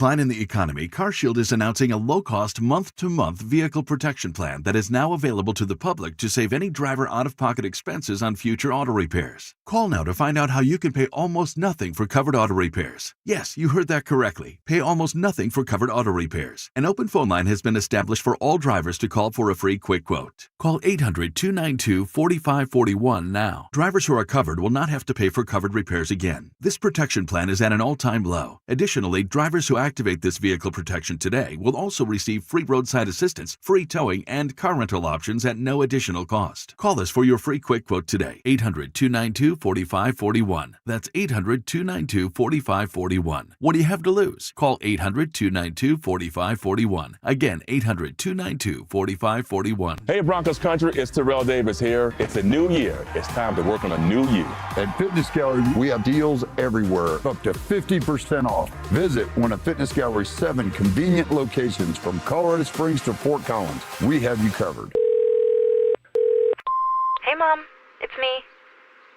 Fine in the economy, CarShield is announcing a low-cost, month-to-month vehicle protection plan that is now available to the public to save any driver out-of-pocket expenses on future auto repairs. Call now to find out how you can pay almost nothing for covered auto repairs. Yes, you heard that correctly. Pay almost nothing for covered auto repairs. An open phone line has been established for all drivers to call for a free quick quote. Call 800-292-4541 now. Drivers who are covered will not have to pay for covered repairs again. This protection plan is at an all-time low. Additionally, drivers who activate this vehicle protection today will also receive free roadside assistance, free towing, and car rental options at no additional cost. Call us for your free quick quote today. 800-292-4541. That's 800-292-4541. What do you have to lose? Call 800-292-4541. Again, 800-292-4541. Hey, Broncos country, it's Terrell Davis here. It's a new year. It's time to work on a new you. At Fitness Gallery, we have deals everywhere, up to 50% off. Visit one of Fitness Gallery's 7 convenient locations from Colorado Springs to Fort Collins. We have you covered. Hey, Mom. It's me.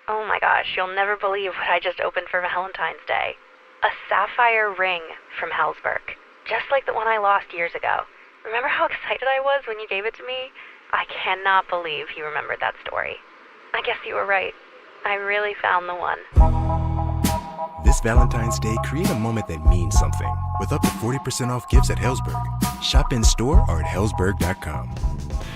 Oh my gosh, you'll never believe what I just opened for Valentine's Day. A sapphire ring from Helzberg. Just like the one I lost years ago. Remember how excited I was when you gave it to me? I cannot believe you remembered that story. I guess you were right. I really found the one. This Valentine's Day, create a moment that means something with up to 40% off gifts at Helzberg. Shop in store or at helzberg.com.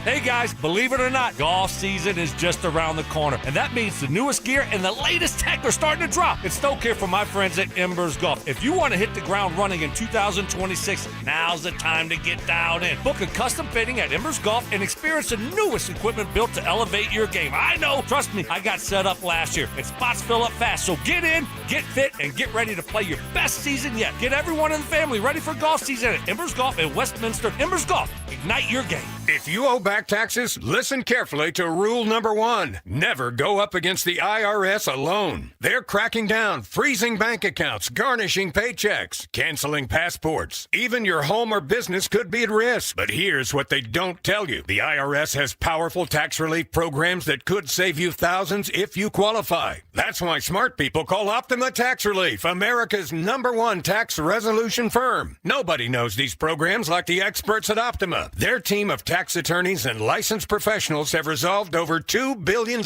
Hey guys, believe it or not, golf season is just around the corner, and that means the newest gear and the latest tech are starting to drop. It's Stoke here from my friends at Embers Golf. If you want to hit the ground running in 2026, now's the time to get dialed in. Book a custom fitting at Embers Golf and experience the newest equipment built to elevate your game. I know, trust me, I got set up last year, and spots fill up fast. So get in, get fit, and get ready to play your best season yet. Get everyone in the family ready for golf season at Embers Golf in Westminster. Embers Golf, ignite your game. If you owe back taxes, listen carefully to rule number 1. Never go up against the IRS alone. They're cracking down, freezing bank accounts, garnishing paychecks, canceling passports. Even your home or business could be at risk. But here's what they don't tell you. The IRS has powerful tax relief programs that could save you thousands if you qualify. That's why smart people call Optima Tax Relief, America's #1 tax resolution firm. Nobody knows these programs like the experts at Optima. Their team of tax attorneys and licensed professionals have resolved over $2 billion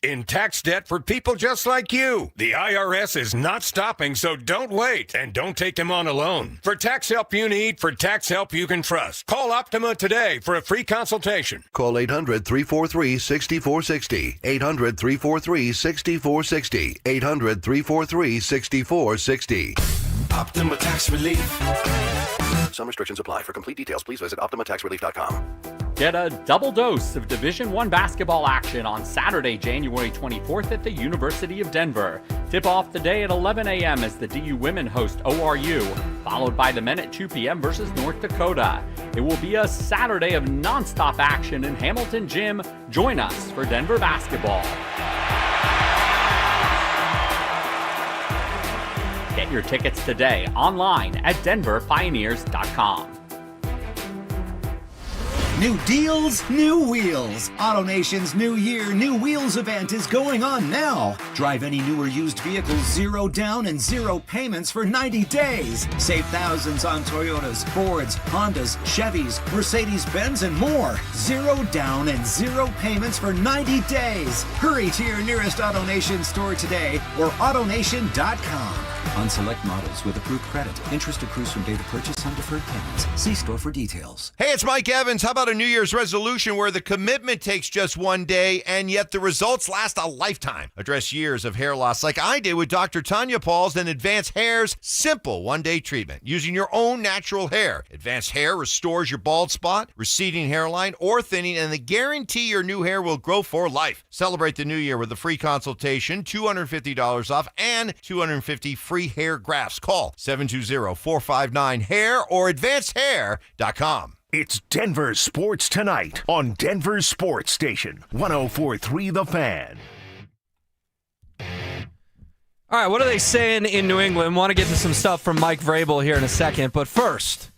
in tax debt for people just like you. The IRS is not stopping, so don't wait, and don't take them on alone. For tax help you need, for tax help you can trust, call Optima today for a free consultation. Call 800-343-6460. 800-343-6460. 800-343-6460. Optima Tax Relief. Some restrictions apply. For complete details, please visit OptimaTaxRelief.com. Get a double dose of Division I basketball action on Saturday, January 24th at the University of Denver. Tip off the day at 11 a.m. as the DU women host ORU, followed by the men at 2 p.m. versus North Dakota. It will be a Saturday of nonstop action in Hamilton Gym. Join us for Denver basketball. Get your tickets today online at denverpioneers.com. New deals, new wheels. AutoNation's New Year, New Wheels event is going on now. Drive any new or used vehicle 0 down and 0 payments for 90 days. Save thousands on Toyotas, Fords, Hondas, Chevys, Mercedes-Benz, and more. 0 down and 0 payments for 90 days. Hurry to your nearest AutoNation store today or AutoNation.com. On select models with approved credit. Interest accrues from date of purchase on deferred payments. See store for details. Hey, it's Mike Evans. How about a New Year's resolution where the commitment takes just one day and yet the results last a lifetime? Address years of hair loss like I did with Dr. Tanya Paul's and Advanced Hair's simple one-day treatment using your own natural hair. Advanced Hair restores your bald spot, receding hairline, or thinning, and they guarantee your new hair will grow for life. Celebrate the new year with a free consultation, $250 off, and 250 free hair grafts. Call 720-459-HAIR or advancedhair.com. It's Denver Sports Tonight on Denver Sports Station 104.3 The Fan. All right, what are they saying in New England? Want to get to some stuff from Mike Vrabel here in a second, but first,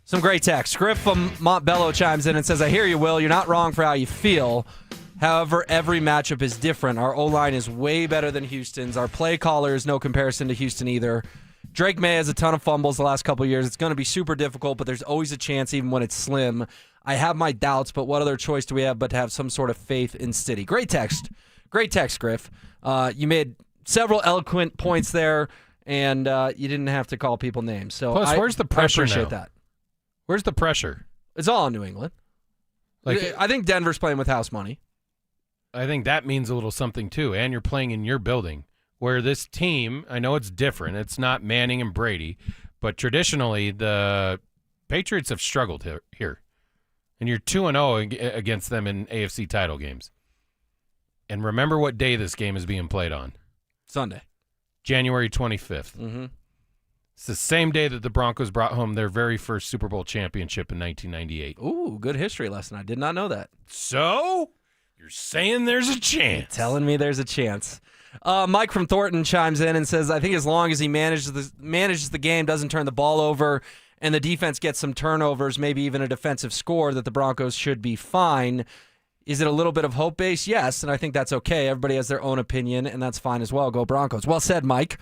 some great text. Griff from Montbello chimes in and says, I hear you, Will. You're not wrong for how you feel. However, every matchup is different. Our O-line is way better than Houston's. Our play caller is no comparison to Houston either. Drake May has a ton of fumbles the last couple of years. It's going to be super difficult, but there's always a chance even when it's slim. I have my doubts, but what other choice do we have but to have some sort of faith in City? Great text, Griff. You made several eloquent points there, and you didn't have to call people names. So plus, where's the pressure I appreciate now? that. Where's the pressure? It's all in New England. I think Denver's playing with house money. I think that means a little something, too, and you're playing in your building, where this team, I know it's different. It's not Manning and Brady, but traditionally the Patriots have struggled here. And you're 2-0 against them in AFC title games. And remember what day this game is being played on. Sunday. January 25th. Mm-hmm. It's the same day that the Broncos brought home their very first Super Bowl championship in 1998. Ooh, good history lesson. I did not know that. So, you're saying there's a chance. You're telling me there's a chance. Mike from Thornton chimes in and says, I think as long as he manages the game, doesn't turn the ball over, and the defense gets some turnovers, maybe even a defensive score, that the Broncos should be fine. Is it a little bit of hope-based? Yes, and I think that's okay. Everybody has their own opinion, and that's fine as well. Go Broncos. Well said, Mike.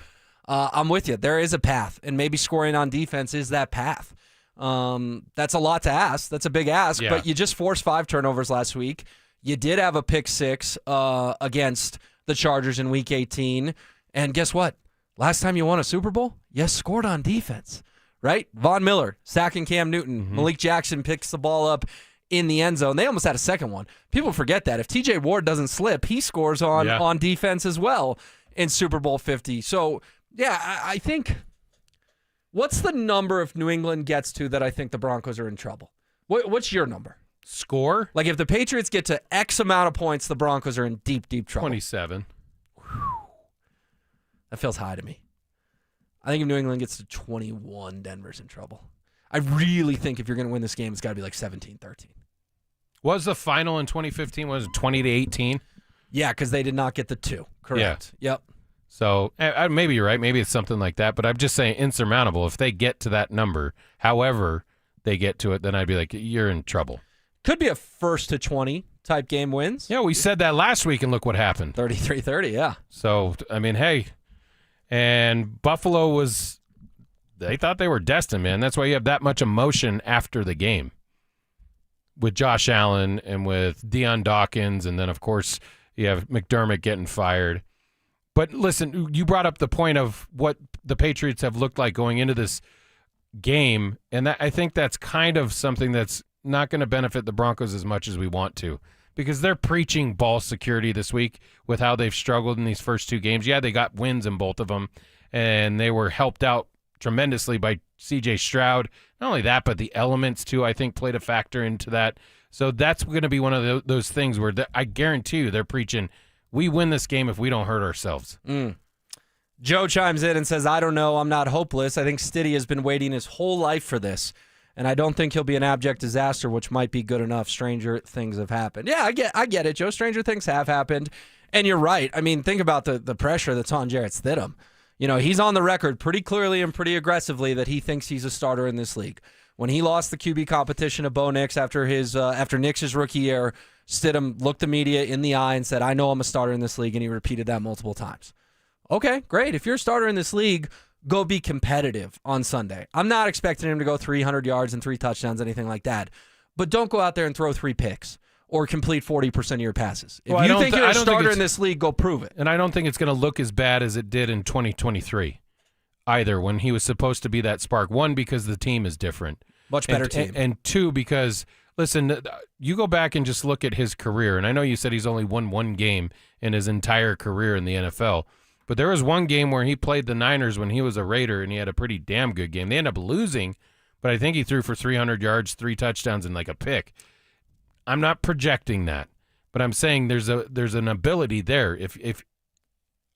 I'm with you. There is a path, and maybe scoring on defense is that path. That's a lot to ask. That's a big ask, but you just forced 5 turnovers last week. You did have a pick 6 against the Chargers in Week 18, and guess what? Last time you won a Super Bowl, you scored on defense, right? Von Miller sacking Cam Newton. Mm-hmm. Malik Jackson picks the ball up in the end zone. They almost had a second one. People forget that. If TJ Ward doesn't slip, he scores on defense as well in Super Bowl 50. So, yeah, I think what's the number if New England gets to that I think the Broncos are in trouble? What's your number? Score? Like if the Patriots get to X amount of points, the Broncos are in deep, deep trouble. 27. That feels high to me. I think if New England gets to 21, Denver's in trouble. I really think if you're going to win this game, it's got to be like 17-13. Was the final in 2015, was it 20-18? Yeah, because they did not get the 2. Correct. Yeah. Yep. So maybe you're right. Maybe it's something like that. But I'm just saying insurmountable. If they get to that number, however they get to it, then I'd be like, you're in trouble. Could be a 1st to 20 type game wins. Yeah, we said that last week, and look what happened. 33-30, yeah. So, I mean, hey. And Buffalo they thought they were destined, man. That's why you have that much emotion after the game with Josh Allen and with Deion Dawkins, and then, of course, you have McDermott getting fired. But listen, you brought up the point of what the Patriots have looked like going into this game, and I think that's kind of something that's not going to benefit the Broncos as much as we want to, because they're preaching ball security this week with how they've struggled in these first 2 games. Yeah, they got wins in both of them, and they were helped out tremendously by C.J. Stroud. Not only that, but the elements, too, I think played a factor into that. So that's going to be one of those things where I guarantee you they're preaching, we win this game if we don't hurt ourselves. Joe chimes in and says, I don't know. I'm not hopeless. I think Stiddy has been waiting his whole life for this, and I don't think he'll be an abject disaster, which might be good enough. Stranger things have happened. Yeah, I get it, Joe. Stranger things have happened, and you're right. I mean, think about the pressure that's on Jarrett Stidham. You know, he's on the record pretty clearly and pretty aggressively that he thinks he's a starter in this league. When he lost the QB competition to Bo Nix after Nix's rookie year, Stidham looked the media in the eye and said, I know I'm a starter in this league, and he repeated that multiple times. Okay, great. If you're a starter in this league, go be competitive on Sunday. I'm not expecting him to go 300 yards and 3 touchdowns, anything like that. But don't go out there and throw 3 picks or complete 40% of your passes. If you think you're a starter in this league, go prove it. And I don't think it's going to look as bad as it did in 2023 either, when he was supposed to be that spark. 1, because the team is different. Much better team. And 2, because, listen, you go back and just look at his career, and I know you said he's only won 1 game in his entire career in the NFL, but there was 1 game where he played the Niners when he was a Raider, and he had a pretty damn good game. They ended up losing, but I think he threw for 300 yards, 3 touchdowns, and like a pick. I'm not projecting that, but I'm saying there's an ability there. If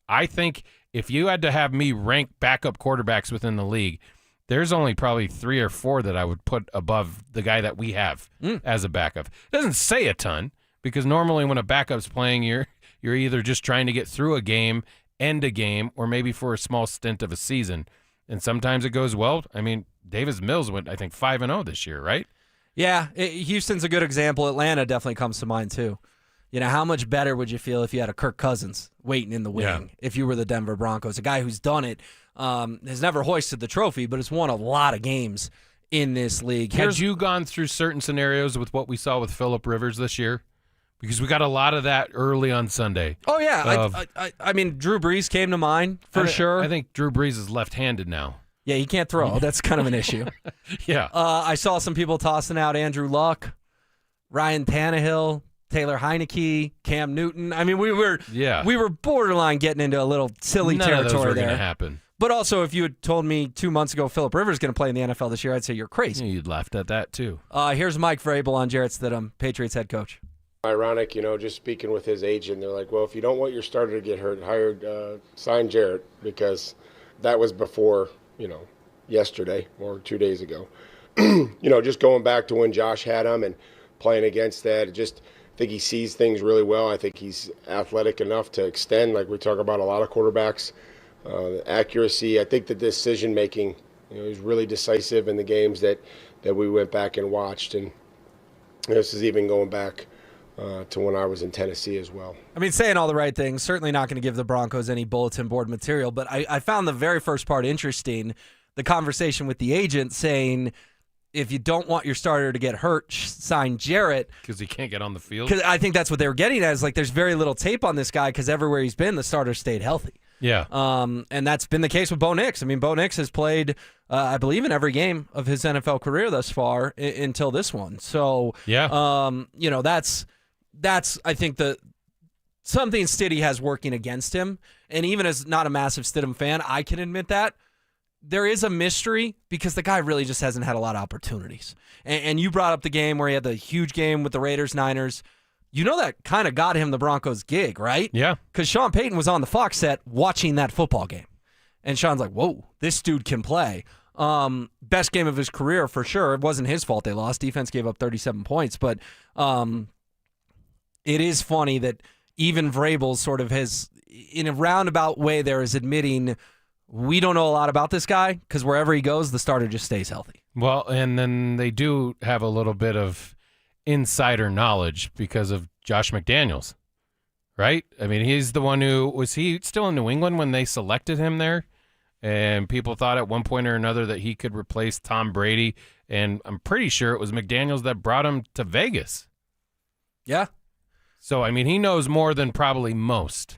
I think if you had to have me rank backup quarterbacks within the league, there's only probably 3 or 4 that I would put above the guy that we have as a backup. It doesn't say a ton, because normally when a backup's playing, you're either just trying to get through a game, end a game, or maybe for a small stint of a season. And sometimes it goes well. I mean, Davis Mills went, I think, 5-0 this year, right? Yeah, Houston's a good example. Atlanta definitely comes to mind, too. You know, how much better would you feel if you had a Kirk Cousins waiting in the wing if you were the Denver Broncos, a guy who's done it Has never hoisted the trophy, but has won a lot of games in this league. Had you gone through certain scenarios with what we saw with Phillip Rivers this year? Because we got a lot of that early on Sunday. Oh, yeah. I mean, Drew Brees came to mind for sure. I think Drew Brees is left-handed now. Yeah, he can't throw. That's kind of an issue. Yeah. I saw some people tossing out Andrew Luck, Ryan Tannehill, Taylor Heineke, Cam Newton. I mean, we were borderline getting into a little silly None territory of those were there. going to happen. But also, if you had told me 2 months ago Phillip Rivers is going to play in the NFL this year, I'd say you're crazy. Yeah, you'd laughed at that, too. Here's Mike Vrabel on Jarrett Stidham, Patriots head coach. Ironic, just speaking with his agent, they're like, well, if you don't want your starter to get hurt, sign Jarrett, because that was before, yesterday or 2 days ago. Just going back to when Josh had him and playing against that, I think he sees things really well. I think he's athletic enough to extend, like we talk about a lot of quarterbacks. The accuracy, I think the decision-making, he's really decisive in the games that we went back and watched. And this is even going back to when I was in Tennessee as well. I mean, saying all the right things, certainly not going to give the Broncos any bulletin board material, but I found the very first part interesting, the conversation with the agent saying, if you don't want your starter to get hurt, sign Jarrett. Because he can't get on the field? Because I think that's what they were getting at, is like there's very little tape on this guy because everywhere he's been, the starter stayed healthy. Yeah. And that's been the case with Bo Nix. I mean, Bo Nix has played, I believe, in every game of his NFL career thus far until this one. So, yeah. That's I think something Stiddy has working against him. And even as not a massive Stidham fan, I can admit that. There is a mystery because the guy really just hasn't had a lot of opportunities. And you brought up the game where he had the huge game with the Raiders-Niners. That kind of got him the Broncos gig, right? Yeah. Because Sean Payton was on the Fox set watching that football game. And Sean's like, whoa, this dude can play. Best game of his career for sure. It wasn't his fault they lost. Defense gave up 37 points. But it is funny that even Vrabel sort of has, in a roundabout way there, is admitting we don't know a lot about this guy because wherever he goes, the starter just stays healthy. Well, and then they do have a little bit of insider knowledge because of Josh McDaniels, right? I mean, he's the one was he still in New England when they selected him there? And people thought at one point or another that he could replace Tom Brady. And I'm pretty sure it was McDaniels that brought him to Vegas. Yeah. So, I mean, he knows more than probably most.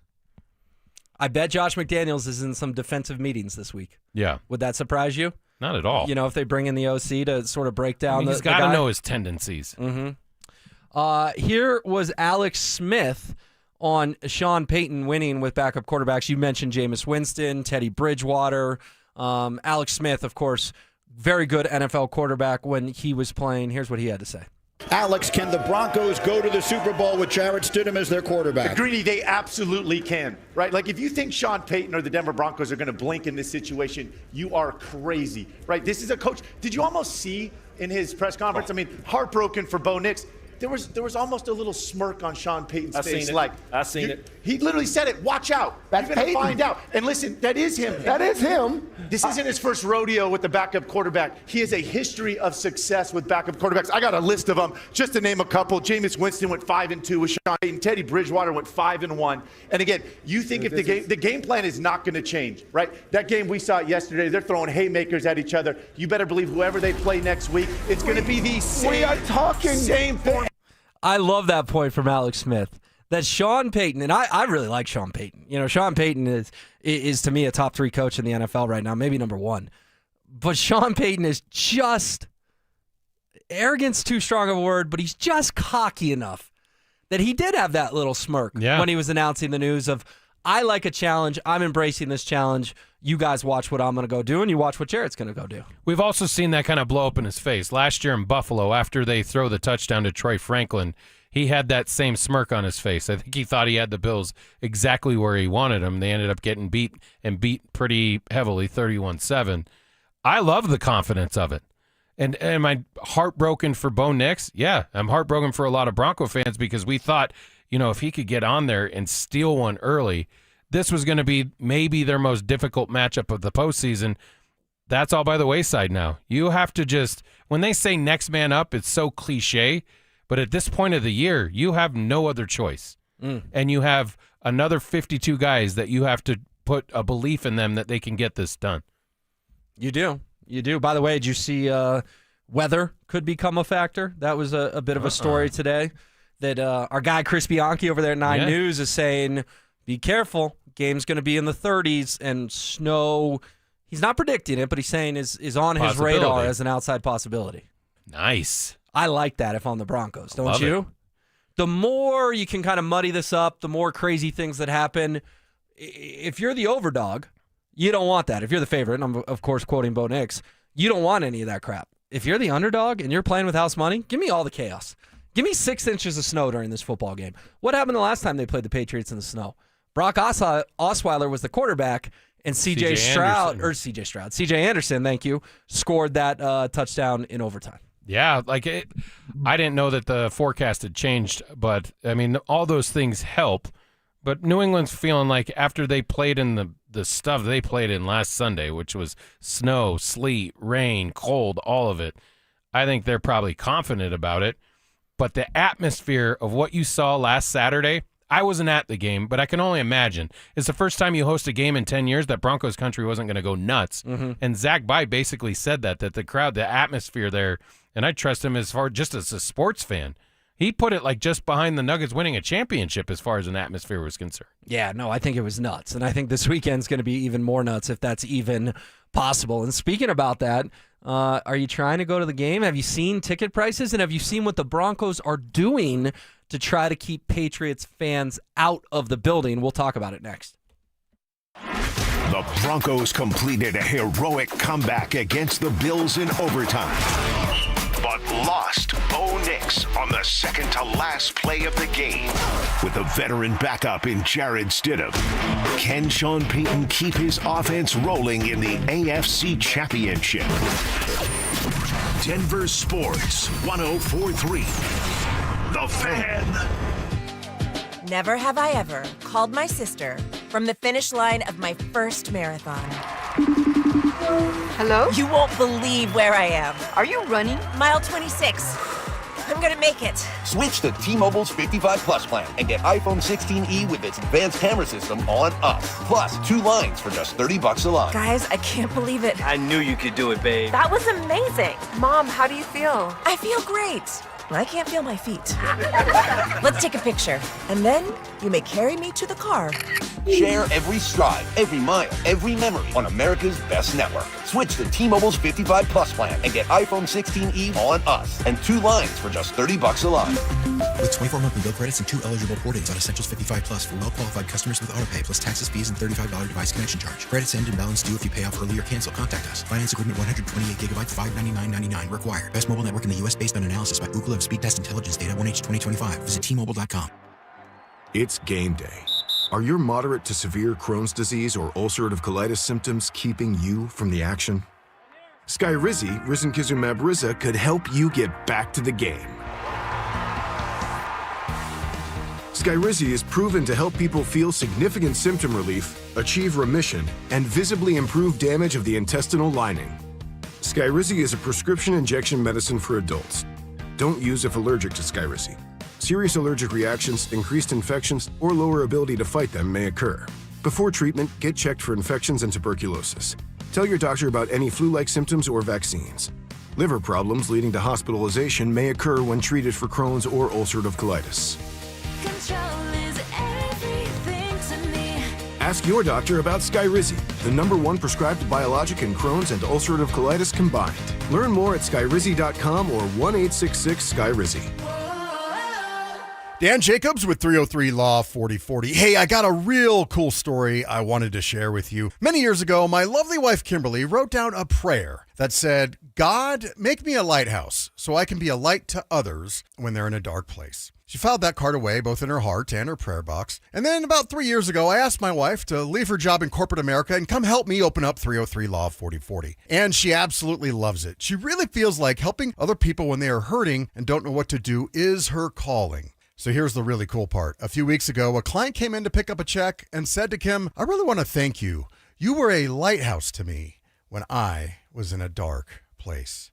I bet Josh McDaniels is in some defensive meetings this week. Yeah. Would that surprise you? Not at all. If they bring in the OC to sort of break down he's got to know his tendencies. Mm-hmm. Here was Alex Smith on Sean Payton winning with backup quarterbacks. You mentioned Jameis Winston, Teddy Bridgewater. Alex Smith, of course, very good NFL quarterback when he was playing. Here's what he had to say. Alex, can the Broncos go to the Super Bowl with Jarrett Stidham as their quarterback? Greedy, they absolutely can, right? Like, if you think Sean Payton or the Denver Broncos are going to blink in this situation, you are crazy, right? This is a coach. Did you almost see in his press conference? I mean, heartbroken for Bo Nix. There was almost a little smirk on Sean Payton's face. I seen it. He literally said it. Watch out. That's You're going to Payton. find out. And listen, that is him. That is him. This isn't his first rodeo with the backup quarterback. He has a history of success with backup quarterbacks. I got a list of them. Just to name a couple, Jameis Winston went 5-2 with Sean Payton. Teddy Bridgewater went 5-1. And again, you think if the game plan is not going to change, right? That game we saw yesterday, they're throwing haymakers at each other. You better believe whoever they play next week, it's going to be the same form. I love that point from Alex Smith. That Sean Payton, and I really like Sean Payton. Sean Payton is to me a top 3 coach in the NFL right now, maybe number 1. But Sean Payton is just, arrogance too strong of a word, but he's just cocky enough that he did have that little smirk when he was announcing the news of, I like a challenge, I'm embracing this challenge, you guys watch what I'm going to go do, and you watch what Jarrett's going to go do. We've also seen that kind of blow up in his face. Last year in Buffalo, after they throw the touchdown to Troy Franklin, he had that same smirk on his face. I think he thought he had the Bills exactly where he wanted them. They ended up getting beat pretty heavily, 31-7. I love the confidence of it. And am I heartbroken for Bo Nix? Yeah, I'm heartbroken for a lot of Bronco fans because we thought, if he could get on there and steal one early, this was going to be maybe their most difficult matchup of the postseason. That's all by the wayside now. You have to just, when they say next man up, it's so cliche, but at this point of the year, you have no other choice. And you have another 52 guys that you have to put a belief in them that they can get this done. You do. By the way, did you see weather could become a factor? That was a bit of a story today that our guy Chris Bianchi over there at 9 News is saying, be careful. Game's going to be in the 30s and snow. He's not predicting it, but he's saying is on his radar as an outside possibility. Nice. I like that if I'm the Broncos, don't you? It. The more you can kind of muddy this up, the more crazy things that happen. If you're the overdog, you don't want that. If you're the favorite, and I'm, of course, quoting Bo Nix, you don't want any of that crap. If you're the underdog and you're playing with house money, give me all the chaos. Give me 6 inches of snow during this football game. What happened the last time they played the Patriots in the snow? Brock Osweiler was the quarterback, and CJ Anderson, thank you, scored that touchdown in overtime. Yeah, I didn't know that the forecast had changed, but, I mean, all those things help. But New England's feeling like after they played in the stuff they played in last Sunday, which was snow, sleet, rain, cold, all of it, I think they're probably confident about it. But the atmosphere of what you saw last Saturday, I wasn't at the game, but I can only imagine. It's the first time you host a game in 10 years that Broncos country wasn't going to go nuts. Mm-hmm. And Zach Bye basically said that the crowd, the atmosphere there, and I trust him just as a sports fan. He put it like just behind the Nuggets winning a championship as far as an atmosphere was concerned. Yeah, no, I think it was nuts. And I think this weekend's going to be even more nuts if that's even possible. And speaking about that, are you trying to go to the game? Have you seen ticket prices? And have you seen what the Broncos are doing to try to keep Patriots fans out of the building? We'll talk about it next. The Broncos completed a heroic comeback against the Bills in overtime, but lost Bo Nix on the second-to-last play of the game. With a veteran backup in Jarrett Stidham, can Sean Payton keep his offense rolling in the AFC Championship? Denver Sports 104.3. The Fan. Never have I ever called my sister from the finish line of my first marathon. Hello? You won't believe where I am. Are you running? Mile 26. I'm gonna make it. Switch to T-Mobile's 55 Plus plan and get iPhone 16e with its advanced camera system on us. Plus, 2 lines for just $30 a line. Guys, I can't believe it. I knew you could do it, babe. That was amazing. Mom, how do you feel? I feel great. I can't feel my feet. Let's take a picture, and then you may carry me to the car. Share every stride, every mile, every memory on America's best network. Switch to T-Mobile's 55 Plus plan and get iPhone 16e on us and 2 lines for just $30 a line. With 24 monthly bill credits and 2 eligible port-ins on Essentials 55 Plus for well-qualified customers with autopay plus taxes, fees, and $35 device connection charge. Credits end and balance due if you pay off early or cancel. Contact us. Finance agreement 128 gigabytes, $599.99 required. Best mobile network in the U.S. based on analysis by Ookla of Speed Test Intelligence data 1H 2025. Visit T-Mobile.com. It's game day. Are your moderate to severe Crohn's disease or ulcerative colitis symptoms keeping you from the action? Skyrizi, risankizumab Riza, could help you get back to the game. Skyrizi is proven to help people feel significant symptom relief, achieve remission, and visibly improve damage of the intestinal lining. Skyrizi is a prescription injection medicine for adults. Don't use if allergic to Skyrizi. Serious allergic reactions, increased infections, or lower ability to fight them may occur. Before treatment, get checked for infections and tuberculosis. Tell your doctor about any flu-like symptoms or vaccines. Liver problems leading to hospitalization may occur when treated for Crohn's or ulcerative colitis. Ask your doctor about Skyrizi, the #1 prescribed biologic in Crohn's and ulcerative colitis combined. Learn more at skyrizi.com or 1-866-SKYRIZI. Dan Jacobs with 303 Law 4040. Hey, I got a real cool story I wanted to share with you. Many years ago, my lovely wife Kimberly wrote down a prayer that said, God, make me a lighthouse so I can be a light to others when they're in a dark place. She filed that card away both in her heart and her prayer box. And then about 3 years ago, I asked my wife to leave her job in corporate America and come help me open up 303 Law 4040. And she absolutely loves it. She really feels like helping other people when they are hurting and don't know what to do is her calling. So here's the really cool part. A few weeks ago, a client came in to pick up a check and said to Kim, I really want to thank you. You were a lighthouse to me when I was in a dark place.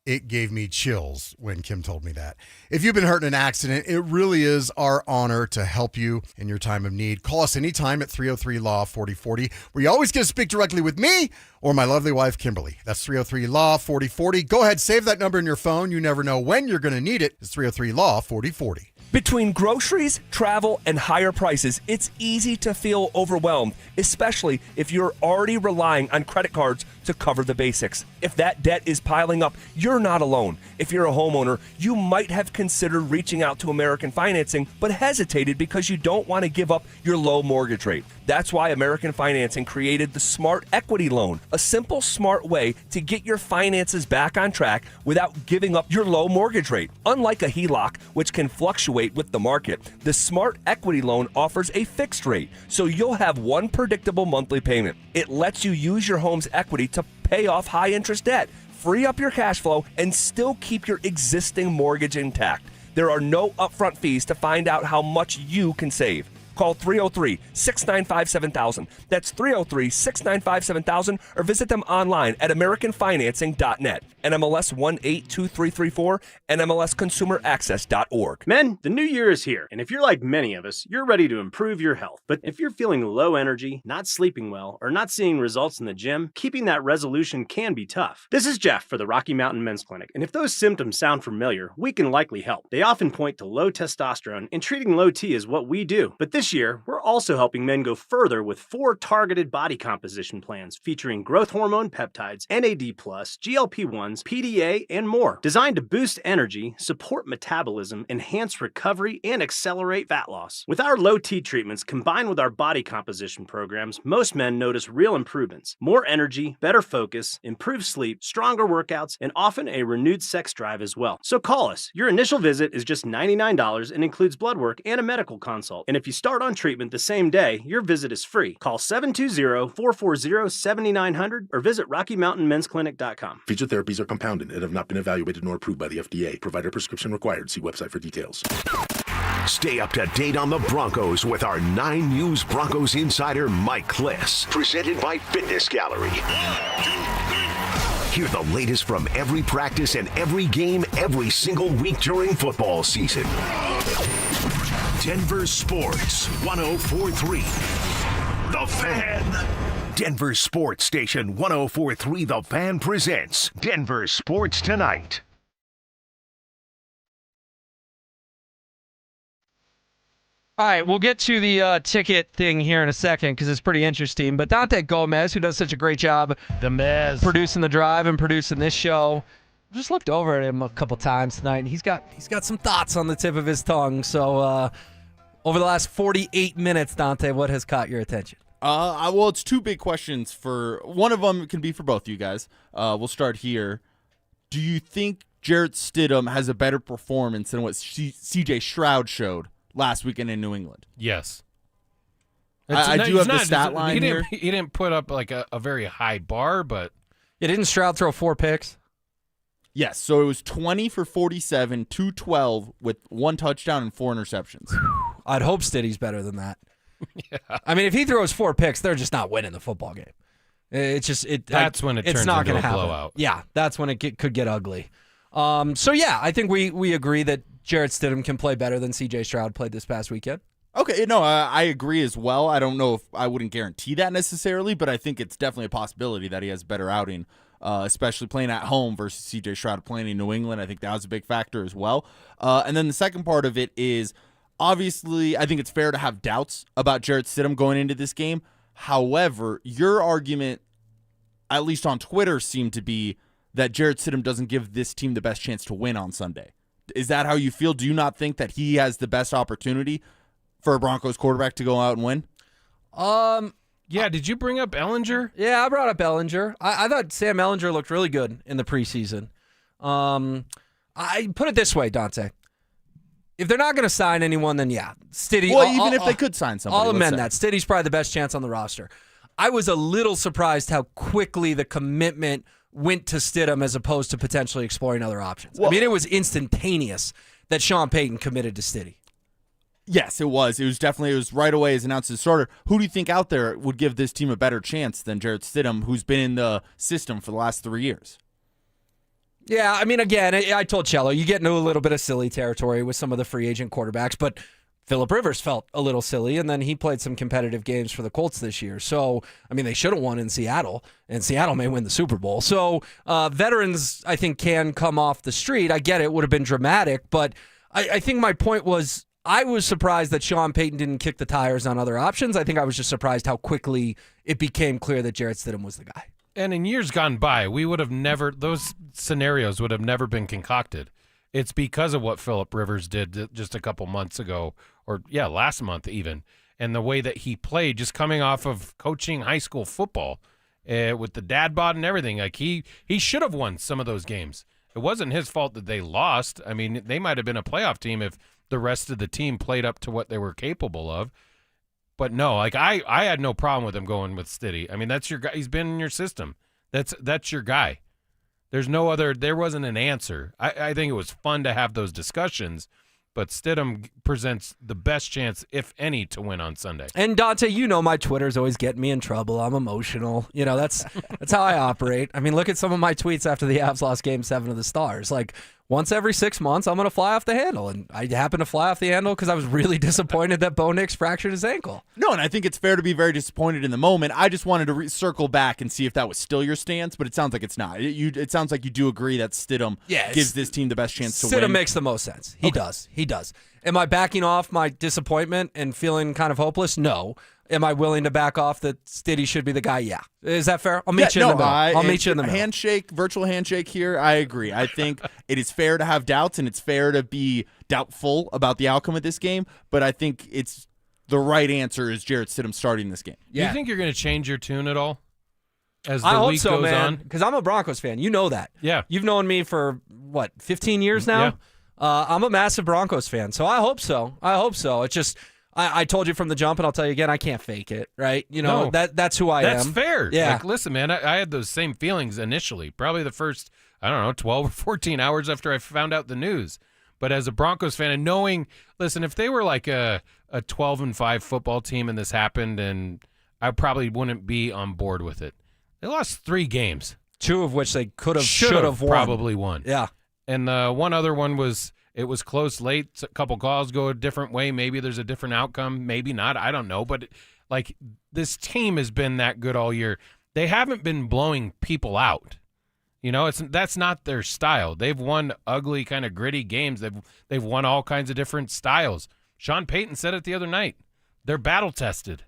It gave me chills when Kim told me that. If you've been hurt in an accident, it really is our honor to help you in your time of need. Call us anytime at 303-LAW-4040, where you always get to speak directly with me or my lovely wife, Kimberly. That's 303-LAW-4040. Go ahead, save that number in your phone. You never know when you're going to need it. It's 303-LAW-4040. Between groceries, travel, and higher prices, it's easy to feel overwhelmed, especially if you're already relying on credit cards to cover the basics. If that debt is piling up, you're not alone. If you're a homeowner, you might have considered reaching out to American Financing, but hesitated because you don't want to give up your low mortgage rate. That's why American Financing created the Smart Equity Loan, a simple, smart way to get your finances back on track without giving up your low mortgage rate. Unlike a HELOC, which can fluctuate with the market, the Smart Equity Loan offers a fixed rate, so you'll have one predictable monthly payment. It lets you use your home's equity to pay off high-interest debt, free up your cash flow, and still keep your existing mortgage intact. There are no upfront fees to find out how much you can save. Call 303-695-7000. That's 303-695-7000, or visit them online at AmericanFinancing.net. NMLS 182334, NMLSConsumerAccess.org. Men, the new year is here, and if you're like many of us, you're ready to improve your health. But if you're feeling low energy, not sleeping well, or not seeing results in the gym, keeping that resolution can be tough. This is Jeff for the Rocky Mountain Men's Clinic, and if those symptoms sound familiar, we can likely help. They often point to low testosterone, and treating low T is what we do. But this year, we're also helping men go further with 4 targeted body composition plans featuring growth hormone peptides, NAD+, GLP-1s, PDA, and more, designed to boost energy, support metabolism, enhance recovery, and accelerate fat loss. With our low T treatments combined with our body composition programs, most men notice real improvements: more energy, better focus, improved sleep, stronger workouts, and often a renewed sex drive as well. So call us. Your initial visit is just $99 and includes blood work and a medical consult. And if you start on treatment the same day, your visit is free. Call 720-440-7900 or visit RockyMountainMen'sClinic.com. Featured therapies are compounded and have not been evaluated nor approved by the FDA. Provider prescription required. See website for details. Stay up to date on the Broncos with our 9 News Broncos insider Mike Kliss. Presented by Fitness Gallery. Hear the latest from every practice and every game every single week during football season. Denver Sports 104.3. The Fan. Denver Sports Station 104.3 The Fan presents Denver Sports Tonight. All right, we'll get to the ticket thing here in a second because it's pretty interesting. But Dante Gomez, who does such a great job producing the drive and producing this show, I just looked over at him a couple times tonight, and he's got some thoughts on the tip of his tongue. So over the last 48 minutes, Dante, what has caught your attention? Well, it's 2 big questions. One of them can be for both you guys. We'll start here. Do you think Jarrett Stidham has a better performance than what C.J. Stroud showed last weekend in New England? Yes. I do have the stat line here. He didn't put up like a very high bar, but... Yeah, didn't Stroud throw 4 picks? Yes, so it was 20 for 47, 212 with 1 touchdown and 4 interceptions. I'd hope Stiddy's better than that. Yeah. I mean, if he throws 4 picks, they're just not winning the football game. That's when it turns into a blowout. Yeah, that's when it could get ugly. So yeah, I think we agree that Jarrett Stidham can play better than C.J. Stroud played this past weekend. Okay, no, I agree as well. I don't know if I wouldn't guarantee that necessarily, but I think it's definitely a possibility that he has a better outing, especially playing at home versus C.J. Stroud playing in New England. I think that was a big factor as well. And then the second part of it is, obviously, I think it's fair to have doubts about Jarrett Stidham going into this game. However, your argument, at least on Twitter, seemed to be that Jarrett Stidham doesn't give this team the best chance to win on Sunday. Is that how you feel? Do you not think that he has the best opportunity for a Broncos quarterback to go out and win? Yeah, did you bring up Ellinger? Yeah, I brought up Ellinger. I thought Sam Ellinger looked really good in the preseason. I put it this way, Dante. If they're not going to sign anyone, then yeah, Stiddy. Well, even if they could sign somebody, I'll amend that. Stiddy's probably the best chance on the roster. I was a little surprised how quickly the commitment went to Stidham as opposed to potentially exploring other options. Well, I mean, it was instantaneous that Sean Payton committed to Stiddy. Yes, it was. It was right away as announced as starter. Who do you think out there would give this team a better chance than Jarrett Stidham, who's been in the system for the last 3 years? Yeah, I mean, again, I told Cello, you get into a little bit of silly territory with some of the free agent quarterbacks, but Phillip Rivers felt a little silly, and then he played some competitive games for the Colts this year. So, I mean, they should have won in Seattle, and Seattle may win the Super Bowl. So, veterans, I think, can come off the street. I get it would have been dramatic, but I think my point was I was surprised that Sean Payton didn't kick the tires on other options. I think I was just surprised how quickly it became clear that Jarrett Stidham was the guy. And in years gone by, we would have never, those scenarios would have never been concocted. It's because of what Phillip Rivers did just a couple months ago, or last month even, and the way that he played, just coming off of coaching high school football with the dad bod and everything. Like he should have won some of those games. It wasn't his fault that they lost. I mean, they might have been a playoff team if the rest of the team played up to what they were capable of. But no, like I had no problem with him going with Stiddy. I mean, that's your guy. He's been in your system. That's your guy. There wasn't an answer. I think it was fun to have those discussions, but Stidham presents the best chance, if any, to win on Sunday. And Dante, my Twitter's always getting me in trouble. I'm emotional. That's how I operate. I mean, look at some of my tweets after the Avs lost Game 7 of the Stars. Like, once every 6 months, I'm going to fly off the handle. And I happen to fly off the handle because I was really disappointed that Bo Nix fractured his ankle. No, and I think it's fair to be very disappointed in the moment. I just wanted to circle back and see if that was still your stance, but it sounds like it's not. It sounds like you do agree that Stidham gives this team the best chance to win. Stidham makes the most sense. He does. He does. Am I backing off my disappointment and feeling kind of hopeless? No. Am I willing to back off that Stiddy should be the guy? Yeah. Is that fair? I'll meet you in the middle. I'll meet you in the middle. Handshake, virtual handshake here. I agree. I think it is fair to have doubts and it's fair to be doubtful about the outcome of this game, but I think it's the right answer is Jarrett Stidham starting this game. Yeah. Do you think you're going to change your tune at all as the I hope week so, goes man, on? because I'm a Broncos fan. You know that. Yeah. You've known me for, 15 years now? Yeah. I'm a massive Broncos fan, so I hope so. It's just I told you from the jump, and I'll tell you again, I can't fake it, right? That's who I am. That's fair. Yeah. Like, listen, man, I had those same feelings initially, probably the first, 12 or 14 hours after I found out the news. But as a Broncos fan and knowing, listen, if they were like a 12-5 football team and this happened, and I probably wouldn't be on board with it. They lost 3 games. 2 of which they could have, should have won. Probably won. Yeah. And one other one was, it was close late. A couple calls go a different way. Maybe there's a different outcome. Maybe not. I don't know. But, this team has been that good all year. They haven't been blowing people out. That's not their style. They've won ugly, kind of gritty games. They've won all kinds of different styles. Sean Payton said it the other night. They're battle-tested.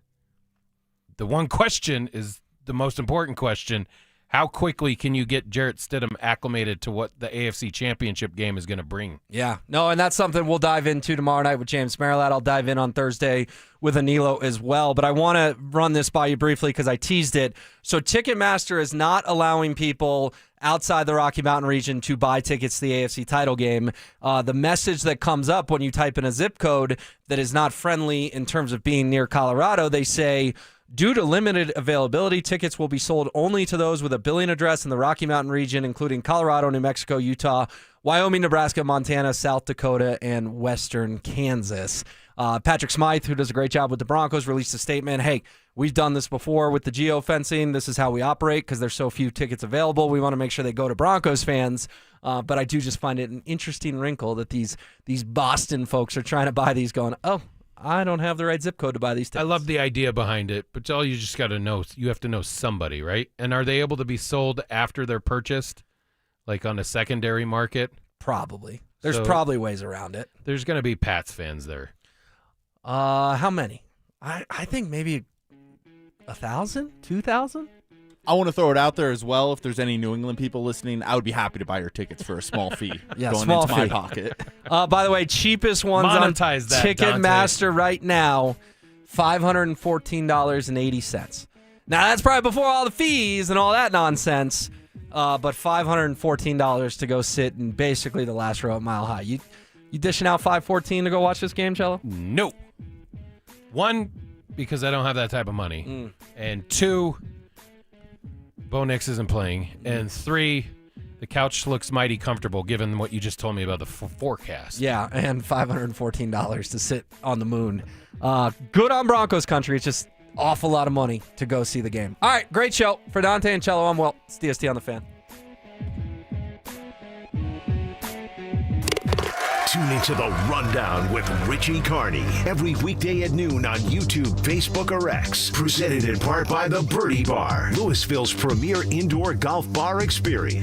The one question is the most important question. How quickly can you get Jarrett Stidham acclimated to what the AFC Championship game is going to bring? Yeah. No, and that's something we'll dive into tomorrow night with James Merrillat. I'll dive in on Thursday with Anilo as well. But I want to run this by you briefly because I teased it. So Ticketmaster is not allowing people outside the Rocky Mountain region to buy tickets to the AFC title game. The message that comes up when you type in a zip code that is not friendly in terms of being near Colorado, they say, due to limited availability, tickets will be sold only to those with a billing address in the Rocky Mountain region, including Colorado, New Mexico, Utah, Wyoming, Nebraska, Montana, South Dakota, and Western Kansas. Patrick Smythe, who does a great job with the Broncos, released a statement. Hey, we've done this before with the geofencing. This is how we operate because there's so few tickets available. We want to make sure they go to Broncos fans. But I do just find it an interesting wrinkle that these Boston folks are trying to buy these going, I don't have the right zip code to buy these tickets. I love the idea behind it, but all you just got to know, you have to know somebody, right? And are they able to be sold after they're purchased, like on a secondary market? Probably. There's probably ways around it. There's going to be Pats fans there. How many? I think maybe 1,000, 2,000. I want to throw it out there as well. If there's any New England people listening, I would be happy to buy your tickets for a small fee going small into fee. my pocket. By the way, cheapest ones Monetize on that, Ticketmaster right now, $514.80. Now, that's probably before all the fees and all that nonsense, but $514 to go sit in basically the last row at Mile High. You dishing out $514 to go watch this game, Cello? No. 1, because I don't have that type of money. And 2, Bo Nix isn't playing. And 3, the couch looks mighty comfortable given what you just told me about the forecast. Yeah, and $514 to sit on the moon. Good on Broncos country. It's just awful lot of money to go see the game. All right, great show. For Dante and Cello, I'm Will. It's DST on the Fan. Tune into The Rundown with Richie Carney every weekday at noon on YouTube, Facebook, or X. Presented in part by the Birdie Bar, Louisville's premier indoor golf bar experience.